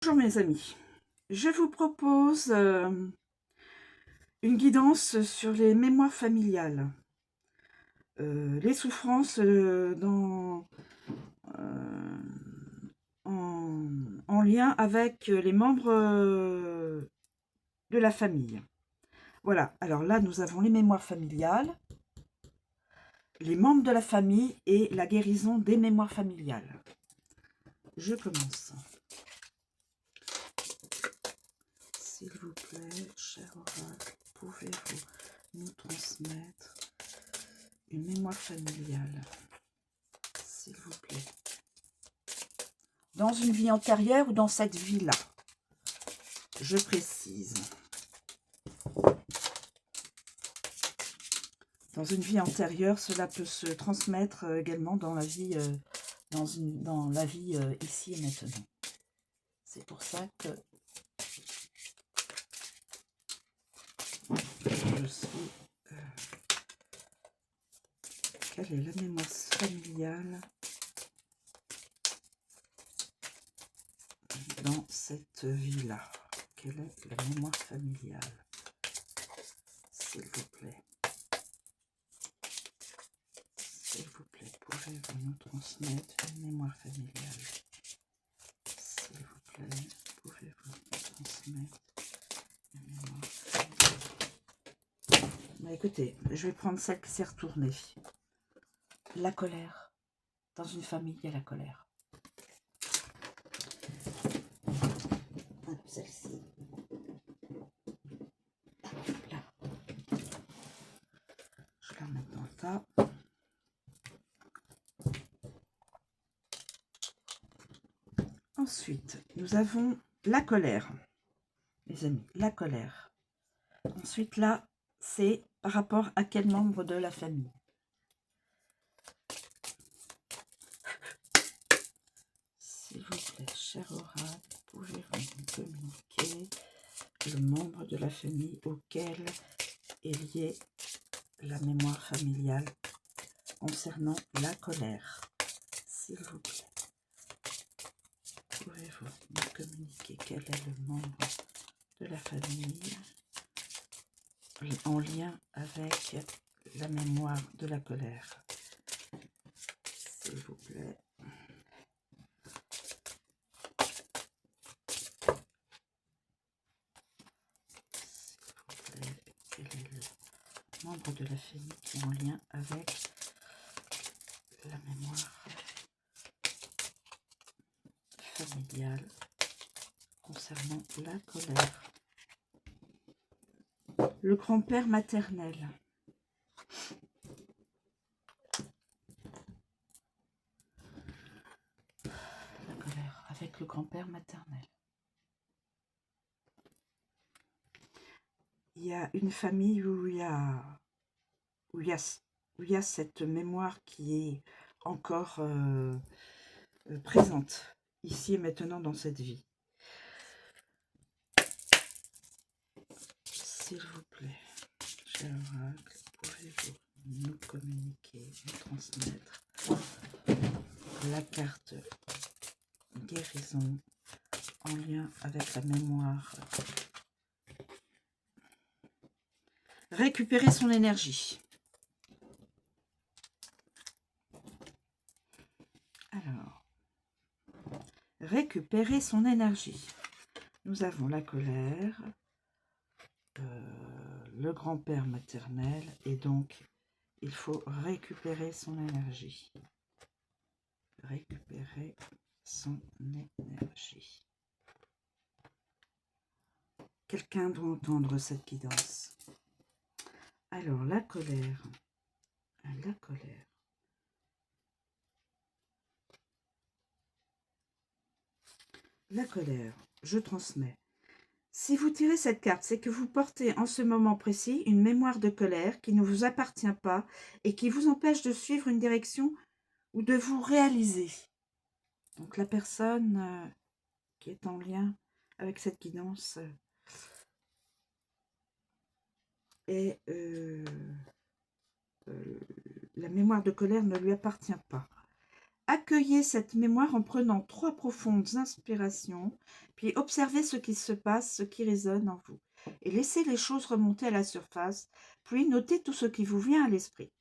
Bonjour mes amis, je vous propose une guidance sur les mémoires familiales, les souffrances en lien avec les membres de la famille. Voilà, alors là nous avons les mémoires familiales, les membres de la famille et la guérison des mémoires familiales. Je commence. S'il vous plaît, cher oracle, pouvez-vous nous transmettre une mémoire familiale, s'il vous plaît, dans une vie antérieure ou dans cette vie-là? Je précise. Dans une vie antérieure, cela peut se transmettre également dans la vie, dans la vie ici et maintenant. C'est pour ça que je suis... quelle est la mémoire familiale dans cette vie-là? Quelle est la mémoire familiale, s'il vous plaît? S'il vous plaît, pouvez-vous nous transmettre une mémoire familiale? S'il vous plaît, pouvez-vous nous transmettre une mémoire familiale? Bah, écoutez, je vais prendre celle qui s'est retournée. La colère. Dans une famille, il y a la colère. Celle-ci. Là. Je la remets dans le tas. Ensuite, nous avons la colère. Les amis, la colère. Ensuite, là, c'est par rapport à quel membre de la famille? S'il vous plaît, cher oracle, pouvez-vous me communiquer le membre de la famille auquel est liée la mémoire familiale concernant la colère? S'il vous plaît, pouvez-vous me communiquer quel est le membre de la famille en lien avec la mémoire de la colère? S'il vous plaît. Quel est le membre de la famille qui est en lien avec la mémoire familiale concernant la colère? Le grand-père maternel. La colère avec le grand-père maternel. Il y a une famille où il y a cette mémoire qui est encore présente ici et maintenant dans cette vie. S'il vous plaît, cher oracle, pouvez-vous nous communiquer, nous transmettre la carte guérison en lien avec la mémoire? Récupérer son énergie. Alors, récupérer son énergie. Nous avons la colère, le grand-père maternel, et donc il faut récupérer son énergie. Récupérer son énergie. Quelqu'un doit entendre cette guidance. Alors, la colère. La colère. La colère, je transmets. Si vous tirez cette carte, c'est que vous portez en ce moment précis une mémoire de colère qui ne vous appartient pas et qui vous empêche de suivre une direction ou de vous réaliser. Donc la personne qui est en lien avec cette guidance est... la mémoire de colère ne lui appartient pas. Accueillez cette mémoire en prenant 3 profondes inspirations, puis observez ce qui se passe, ce qui résonne en vous. Et laissez les choses remonter à la surface, puis notez tout ce qui vous vient à l'esprit.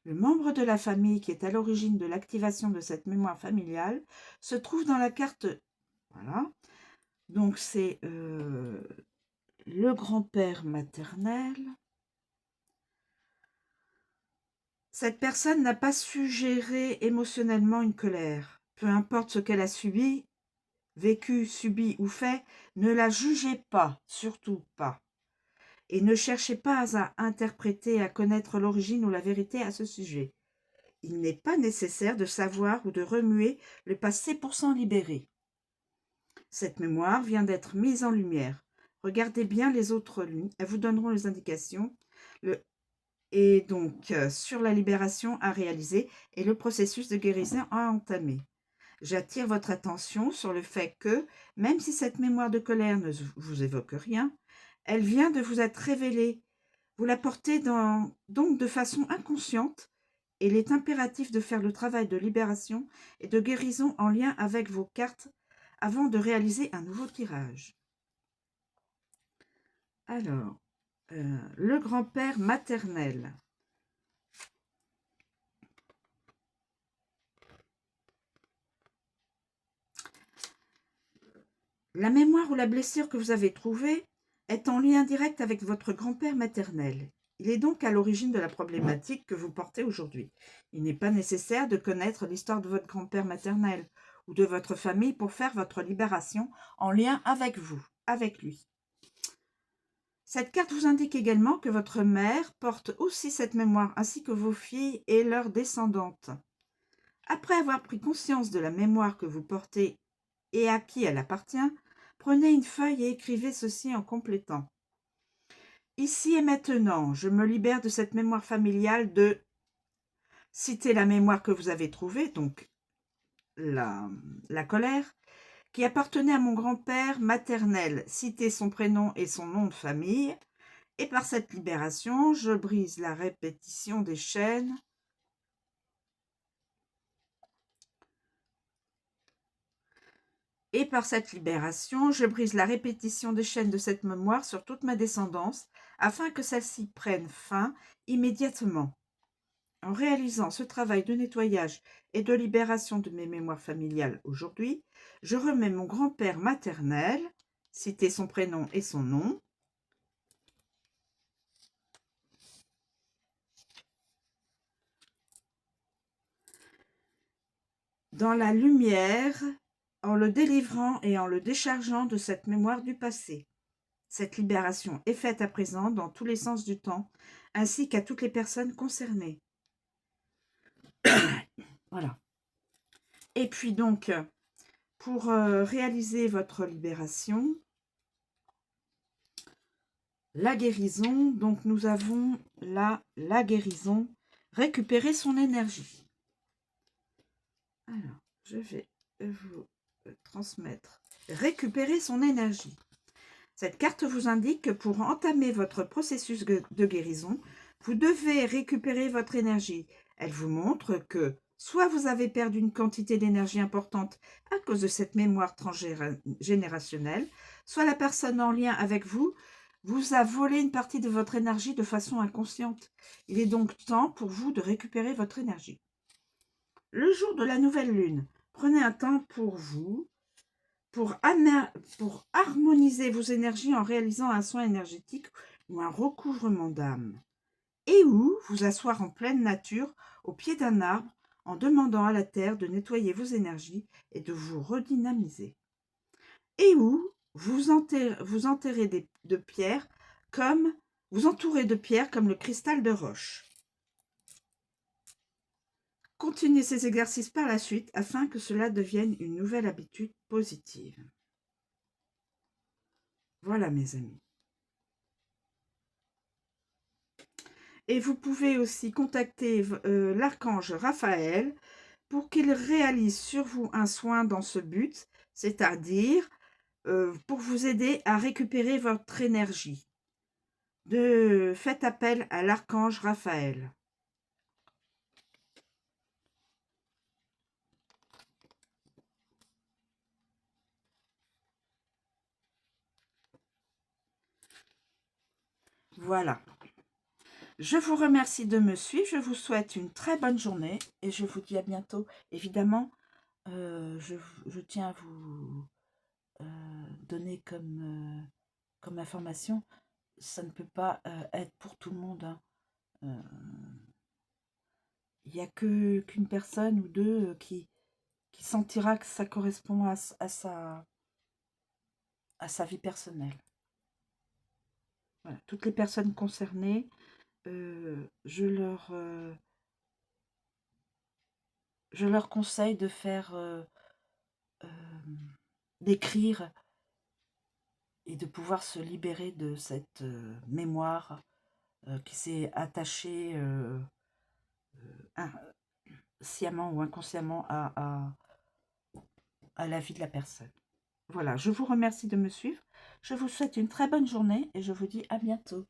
Le membre de la famille qui est à l'origine de l'activation de cette mémoire familiale se trouve dans la carte. Voilà. Donc c'est le grand-père maternel. Cette personne n'a pas su gérer émotionnellement une colère. Peu importe ce qu'elle a subi, vécu, subi ou fait, ne la jugez pas, surtout pas. Et ne cherchez pas à interpréter, à connaître l'origine ou la vérité à ce sujet. Il n'est pas nécessaire de savoir ou de remuer le passé pour s'en libérer. Cette mémoire vient d'être mise en lumière. Regardez bien les autres lignes, elles vous donneront les indications. Et donc, sur la libération à réaliser et le processus de guérison à entamer. J'attire votre attention sur le fait que, même si cette mémoire de colère ne vous évoque rien, elle vient de vous être révélée. Vous la portez donc de façon inconsciente et il est impératif de faire le travail de libération et de guérison en lien avec vos cartes avant de réaliser un nouveau tirage. Alors, le grand-père maternel. La mémoire ou la blessure que vous avez trouvée est en lien direct avec votre grand-père maternel. Il est donc à l'origine de la problématique que vous portez aujourd'hui. Il n'est pas nécessaire de connaître l'histoire de votre grand-père maternel ou de votre famille pour faire votre libération en lien avec vous, avec lui. Cette carte vous indique également que votre mère porte aussi cette mémoire ainsi que vos filles et leurs descendantes. Après avoir pris conscience de la mémoire que vous portez et à qui elle appartient, prenez une feuille et écrivez ceci en complétant. Ici et maintenant, je me libère de cette mémoire familiale de... Citez la mémoire que vous avez trouvée, donc la colère, qui appartenait à mon grand-père maternel. Citez son prénom et son nom de famille. Et par cette libération, je brise la répétition des chaînes. Et par cette libération, je brise la répétition des chaînes de cette mémoire sur toute ma descendance, afin que celle-ci prenne fin immédiatement. En réalisant ce travail de nettoyage et de libération de mes mémoires familiales aujourd'hui, je remets mon grand-père maternel, citer son prénom et son nom, dans la lumière, en le délivrant et en le déchargeant de cette mémoire du passé. Cette libération est faite à présent dans tous les sens du temps, ainsi qu'à toutes les personnes concernées. Voilà. Et puis donc, pour réaliser votre libération, la guérison, donc nous avons là la guérison, récupérer son énergie. Alors, je vais vous transmettre récupérer son énergie. Cette carte vous indique que pour entamer votre processus de guérison, vous devez récupérer votre énergie. Elle vous montre que soit vous avez perdu une quantité d'énergie importante à cause de cette mémoire transgénérationnelle, soit la personne en lien avec vous vous a volé une partie de votre énergie de façon inconsciente. Il est donc temps pour vous de récupérer votre énergie. Le jour de la nouvelle lune, prenez un temps pour vous, pour harmoniser vos énergies en réalisant un soin énergétique ou un recouvrement d'âme. Et ou vous asseoir en pleine nature, au pied d'un arbre, en demandant à la terre de nettoyer vos énergies et de vous redynamiser. Et ou vous entourez de pierres comme le cristal de roche. Continuez ces exercices par la suite afin que cela devienne une nouvelle habitude positive. Voilà mes amis. Et vous pouvez aussi contacter l'archange Raphaël pour qu'il réalise sur vous un soin dans ce but, c'est-à-dire pour vous aider à récupérer votre énergie. Faites appel à l'archange Raphaël. Voilà. Je vous remercie de me suivre. Je vous souhaite une très bonne journée et je vous dis à bientôt. Évidemment, je tiens à vous donner comme information, ça ne peut pas être pour tout le monde, hein. Il n'y a qu'une personne ou deux qui sentira que ça correspond à sa vie personnelle. Voilà. Toutes les personnes concernées, je leur conseille de faire, d'écrire et de pouvoir se libérer de cette mémoire qui s'est attachée sciemment ou inconsciemment à la vie de la personne. Voilà, je vous remercie de me suivre. Je vous souhaite une très bonne journée et je vous dis à bientôt.